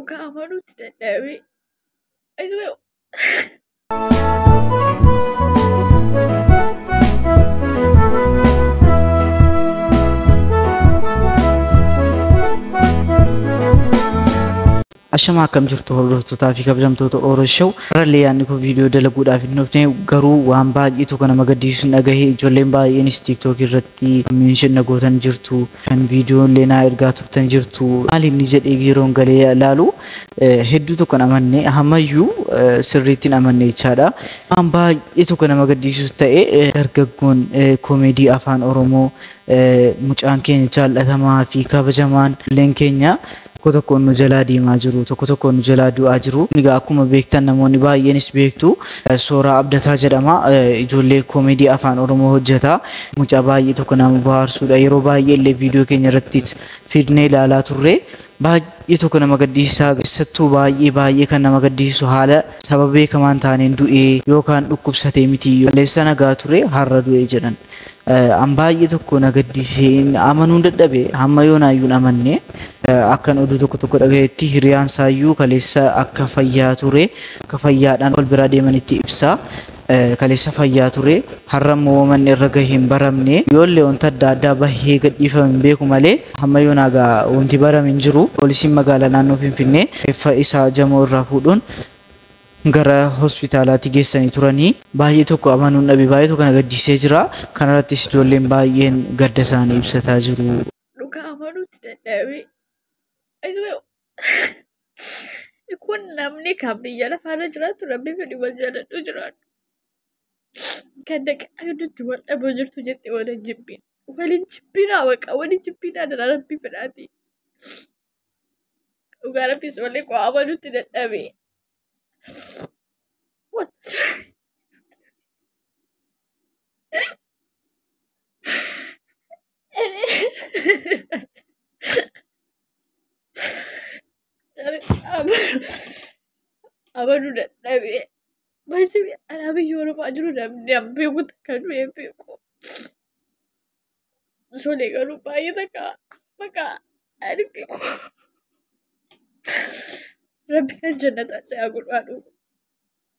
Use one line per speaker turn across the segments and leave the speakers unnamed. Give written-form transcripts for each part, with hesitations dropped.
Dhugaa amanuutti dadhabee. Ayisuu
Ashama akkam jirtu hordoftoota fi kabajamtoota Oroshow rallee yaanni ko viidiyoo dalaguudhaaf hin dhufne garuu waan baay'eetu kana magaddiisu dhagahee ijoolleen baay'eenis TikTok irratti mention nagootan jirtu kan viidiyoon leenaa ergaa turtan jirtu maaliif ni jedhee yeroon galee ilaalu hedduu tokko amanne hamayyuu sirriitti amanne jechaadha waan baay'eetu kana magaddiisu ta'e dargaggoon koomedii afaan Oromoo mucaan keenya jaallatamaa fi kabajamaan leen keenya tokko nu jalaa diimaa jiru tokko nu jalaa du'aa jiru niga akkuma beektan namoonni baay'eenis beektu Sooraa Abdataa jedhama ijoollee koomedii afaan Oromoo hojjeta mucaa baay'ee tokko nama bohaarsuudha yeroo baay'ee illee viidiyoo keenya irratti fidnee ilaalaa turre baay'ee tokko nama gaddisiisaa keessattuu baay'ee kan nama gaddisiisu haala sababa beekamaan taaneen du'ee yookaan dhukkubsatee miti leessa nagaa ture har'a du'ee jedhan an baay'ee tokko na gaddisiisee amanuun dadhabe hamma yoonaayyuun amanne akkan oduu tokko dhagayetti hiriyaan saayyuu kaleessa akka fayyaa ture akka fayyaadhaan wal biraa deemanitti ibsa kaleessa fayyaa ture har'a immoo manni irra gahee hin baramne yoollee wanta adda addaa bahee gadhiifame beeku malee hamma yoonaagaa wanti barame hin jiru poolisiin magaalaa naannoo Finfinnee reeffa isaa jamoo irraa fuudhuun gara hospitaalaatti geessanii turanii baay'ee tokko amanuun dhabe baay'ee tokko na gaddisiisee jira kanarrattis ijoolleen baay'een gadda isaanii ibsataa jiru.
Dhugaa amanuutti dadhabee. Ayisuu kun namni kan biyya lafaarra jiraatu rabbi fedhi wal jaaladhu jiraatu. Kan dhaqaa gidduutti wal dhaboo jirtu jettee waliin jibbiin. Waliin jibbinaa waqa waliin jibbinaa dhala rabbi fedhaati. Dhugaa rabbis walii koo amanuutti dadhabee. What? Abanu dadhabee. Maasii ana biyya Oromoo jiru namni beeku takka du'ee beeku. Ijoollee garuu baay'ee takka maqaa ani beeku. Rabbi kan jannataa isaa godhaadhu.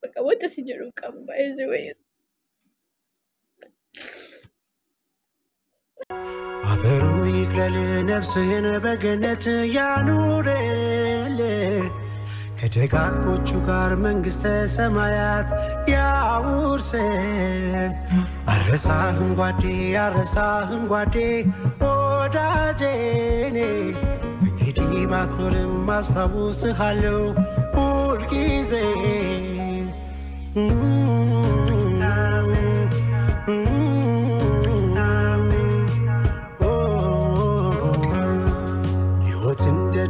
Bakka wanta si jedhu qabu baay'ee si wayyu.
አፈሩ ይቅለል ነፍስህን በገነት ያኑርልህ ከደጋጎቹ ጋር መንግሥተ ሰማያት ያውርስህ አረሳህም ጓዴ ወዳጄኔ እንግዲህ ባትኖርም አስታውስሃለሁ ሁልጊዜ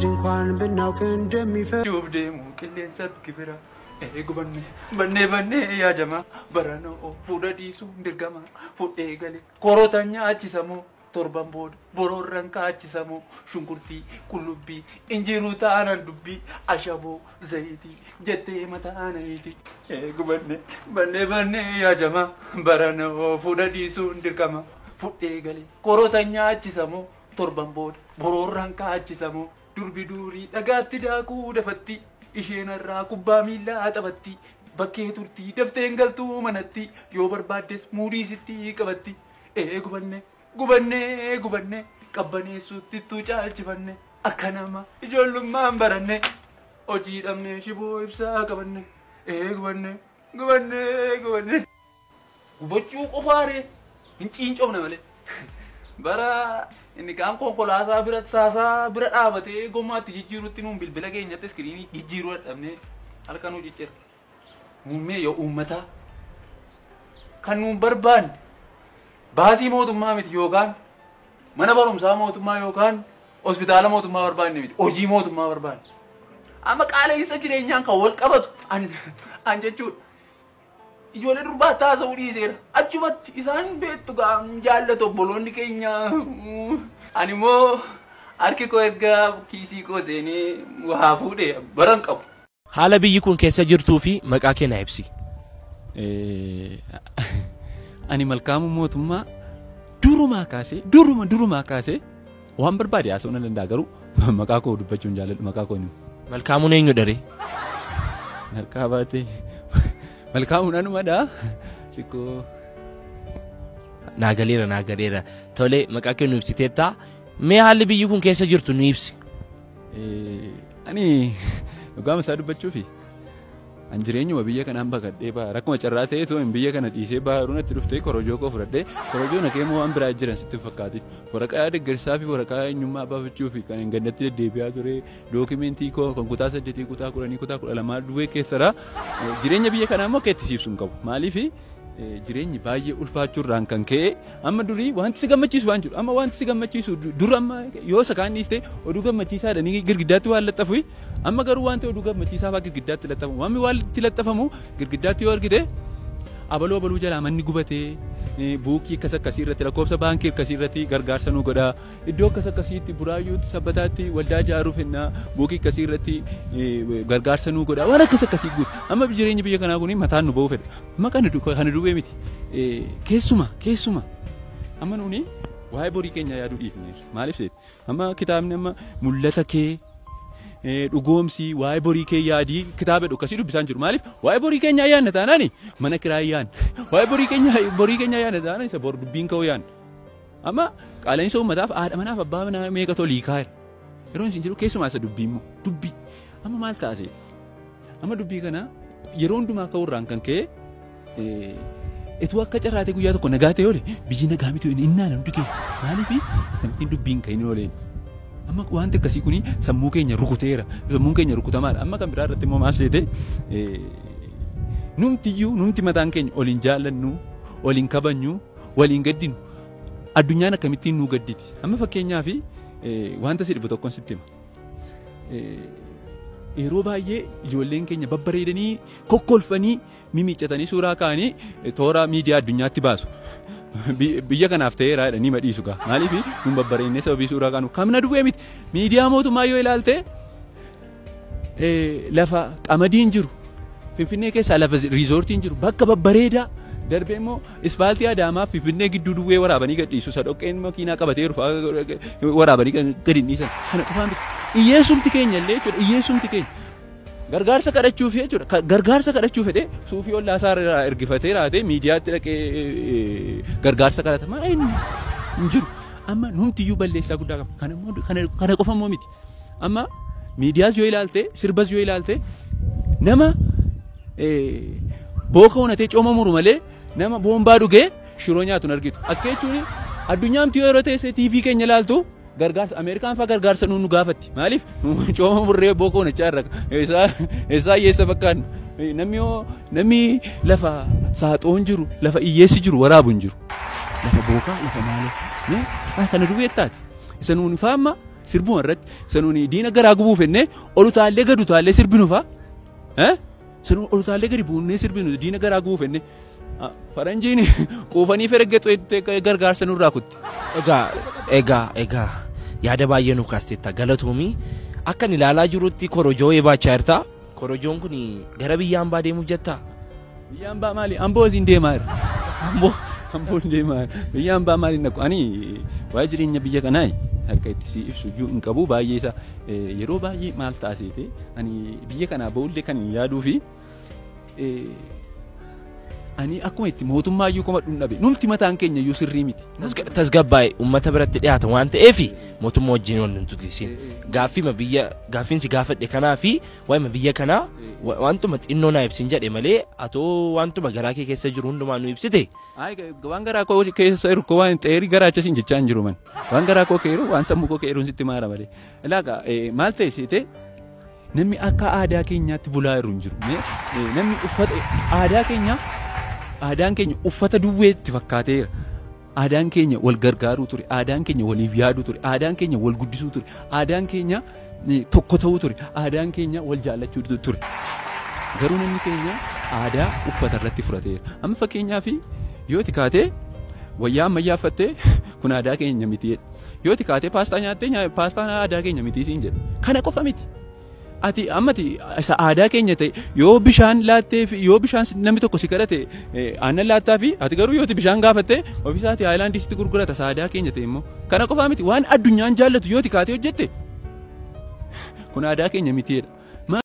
ድንኳን ብናውቅ እንደሚፈር ጆብዴሙ ቅሌንሰት ግብራ ጉበኔ ያጀማ በረኖ ፉደዲሱ እንድርገማ ፉዴ ገሌ ኮሮተኛ አቺሰሞ torban bod bororranka achisamo shunkurti kulubbi injiru taana dubbi ashabo zaiti jette mata anaiti banne ya jama barano fudadisu ndirkama fudde gale korotanya achisamo torban bod bororranka achisamo durbi duri dagatti daku dafatti isheenarra kubba milla atabatti bakke turti dafteen galtu manatti yo barbaades muudi sitti qabatti gubanne qabbaneessutti tu caalchifanne akkanama ijoollummaan baranne hojii dhabne shiboo ibsaa qabanne gubanne gubachuu qofaare hin ciincomne malee bara inni kaan konkolaataa bira saasaa bira dhaabatee gommaatti jijjiirutti nuun bilbila keenyatti iskiriinii jijjiiruu dadhabne halkanuu ciccira muummee yoo uummataa kan nuun barbaanne baasii mootummaa miti yookaan mana barumsaa mootummaa yookaan hospitaala mootummaa barbaanne miti hojii mootummaa barbaanne amma qaala'insa jireenyaan kan wal qabatu an jechuudha ijoollee durbaa taasisuu dhiiseera achumatti isaan beektu jaallatu obboloonni keenya ani immoo harki koo erga kiisii koo seenee waa fuudhee baran qabu.
Haala biyyi kun keessa jirtuu fi maqaa kee naa ibsi.
Ani malkaamu mootummaa durumaa kaasee waan barbaade haasa'uu nan danda'a garuu maqaa koo dubbachuun jaalladhu maqaa koo
Malkaamuun eenyu dharee?
Harkaa baatee. Malkaamuun anumadha. Xiqqoo.
Naagaleera. Tole maqaa kee nu ibsiteetta. Mee haalli biyyi kun keessa jirtu nu ibsi.
Ani dhugaama isaa dubbachuufi. An jireenyuma biyya kanaan baqadhee baa rakkuma carraa ta'ee too hin biyya kana dhiisee baharuu natti dhuftee korojoo koo fudhadhee korojoo na keemmoo waan biraa jiran sitti fakkaate waraqaa deeggarsaa fi waraqaa eenyummaa baafachuu fi kan hin gannatti deddeebi'aa ture dookimentii koo kan kutaa 8 kutaa 10 kutaa 12 duwwee keessadha jireenya biyya kanaa immoo keetti siibsuun qabu maaliif jireenyi baay'ee ulfaachuurraan kan ka'e amma durii wanti si gammachiisu waan jiru amma wanti si gammachiisu dur amma yoo sakaan dhiiste oduu gammachiisaadha ni girgiddaatti waan laxxafu amma garuu wanti oduu gammachiisaa fa'aa girgiddaatti laxxafamu wanti waan itti laxxafamu girgiddaatti yoo argite abaluu jalaa manni gubatee buukii akkas akkasii irratti lakkoofsa baankii akkasii irratti gargaarsa nu godha iddoo akkas akkasiitti buraayyuutti sabbataatti waldaa ijaaruuf hennaa buukii akkasii irratti gargaarsa nu godha waan akkas akkasii guutu amma jireenyi biyya kanaa kun mataan nu ba'uu fedha amma kana duwwee miti keessuma amma nuuni waa'ee borii keenya yaaduu dhiifneerra maaliif seeti amma kitaabni amma mul'ata kee dhugoomsi waa'ee borii kee yaadii kitaaba akkasii dubbisaan jiru maaliif waa'ee borii keenya yaadna taanaani mana kiraa yaadna waa'ee borii keenya yaadna taanaani isa bor dubbiin ka'uu yaadna amma qaala'insa uummataaf haadha manaaf abbaa manaa meeqa tolii kaa'eera yeroo isin jiru keessumaa isa dubbii immoo dubbii amma maal taasise amma dubbii kana yeroo hundumaa ka'uurraan kan ka'e etu akka carraatee guyyaa tokko nagaa ta'e oole biyyi nagaa miti innaan hundi keenya maaliif akkamittiin dubbiin ka'in ooleen amma wanti akkasii kuni sammuu keenya rukuteera sammuun keenya rukutamaadha amma kan biraa irratti immoo maal seete numti mataan keenya oliin jaallannu oliin kabajnu waliin gaddinu addunyaan akkamittiin nuu gadditi amma fakkeenyaaf wanta si dhibu tokkoon sitti hima yeroo baay'ee ijoolleen keenya babbareedanii kokkolfanii mimiiccatanii suuraa kaa'anii toora miidiyaa addunyaatti baasu. Biyya kanaaf ta'eera jedhanii madhiisu gaa maaliif nun babbareennee sababii suuraa kaanu kamna duwwee miti miidiyaa mootummaa yoo ilaalte lafa qamadiin jiru Finfinnee keessaa lafa riizoortiin jiru bakka babbareedaa darbee immoo ispaaltii Adaamaa Finfinnee gidduu duwwee waraabanii gadhiisu sadhoqqeen makiinaa qabateeru waraabanii gadi dhiisan kana qofaan hiyyeessumti keenya illee jechuudha hiyyeessumti keenya gargaarsa kadhachuuf jechuudha gargaarsa kadhachuuf jedhee suufii ollaasaa irraa ergifatee raatee miidiyaatti dhaqee gargaarsa kadhata maa hin jiru amma numtiyyuu balleessaa guddaa qaba kana qofa immoo miti amma miidiyaas yoo ilaalte sirbas yoo ilaalte nama booka onatee cooma muru malee nama boombaa dhugee shiroo nyaatu argitu akka jechuun addunyaamti yeroo teessee TV keenya ilaaltu gargaarsa Ameerikaan fa'aa gargaarsa nu gaafatti maaliif cooma murree booka onachaa irra eessaa hiyyeessa fakkaannu namni lafa saaxoon jiru lafa hiyyeessi jiru waraabu hin jiru lafa bookaa lafa maalee kana dubeettaati isa nuuni faama sirbuma irratti isa nuuni diina garaa gubuuf ennee olutaallee gadu taallee sirbinu fa'a isa nuuni olutaallee gadi buunee sirbinu diina garaa gubuuf ennee faranjiin quufanii fereggeexu gargaarsa nurraa kutti.
Egaa yaada baay'ee nuuf kaasteetta galatoomii akkan ilaalaa jirutti korojoo eebaachaa jirta korojoon kun gara biyya hambaa deemuuf jettaa?
Biyya hambaa maali? Amboo isiin deemaa jira. Amboo deemaa biyya hambaa maali naqu ani waa'ee jireenya biyya kanaa harka itti si ibsu iyyuu hin qabu baay'ee isa yeroo baay'ee maal taasise ani biyya kanaa ba'ullee kan yaaduu fi ani akkuma itti mootummaa iyyuu koma dhundhabe numti mataan keenya iyyuu sirrii miti.
Tasgabbaa'ee uummata biratti dhiyaata waan ta'eef mootummaa wajjin wal hin tuqsiisin. Gaaffiin si gaafadhe kanaa fi waa'ima biyya kanaa wantuma xinnoo naa ibsin jedhe malee atoo wantuma garaa kee keessa jiru hundumaa nu ibsite.
Waan garaa koo keessa jiru koo waan xeerii garaa achasiin jechaa hin jiru man. Waan garaa koo keeru waan sammuu koo keeruun sitti maara malee. Ilaaga maal ta'e siite namni akka aadaa keenyaatti bulaa jiru hin jiru. Namni uffata aadaan keenya uffata duwweetti fakkaateera. Aadaan keenya wal gargaaruu ture. Aadaan keenya waliif yaaduu ture. Aadaan keenya wal guddisuu ture. Aadaan keenya tokko ta'uu ture. Aadaan keenya wal jaallachuu ture. Garuu namni keenya aadaa uffata irratti fudhateera. Amma fakkeenyaaf yoo kaatee wayyaa ammayyaaffattee kun aadaa keenya miti jedha. Yoo kaatee paastaa nyaattee paastaan aadaa keenya miti siin jedha. Kana qofa miti. Ati ammati isa aadaa keenya ta'e yoo bishaan laattee fi yoo bishaan namni tokko si kadhate aannan laattaa fi ati garuu yoo bishaan gaafatte ofiisaati haayilaandii sitti gurgurata isa aadaa keenya ta'e immoo kana qofaa miti waan addunyaan jaallatu yoo kaatee hojjette kun aadaa keenya miti jedha.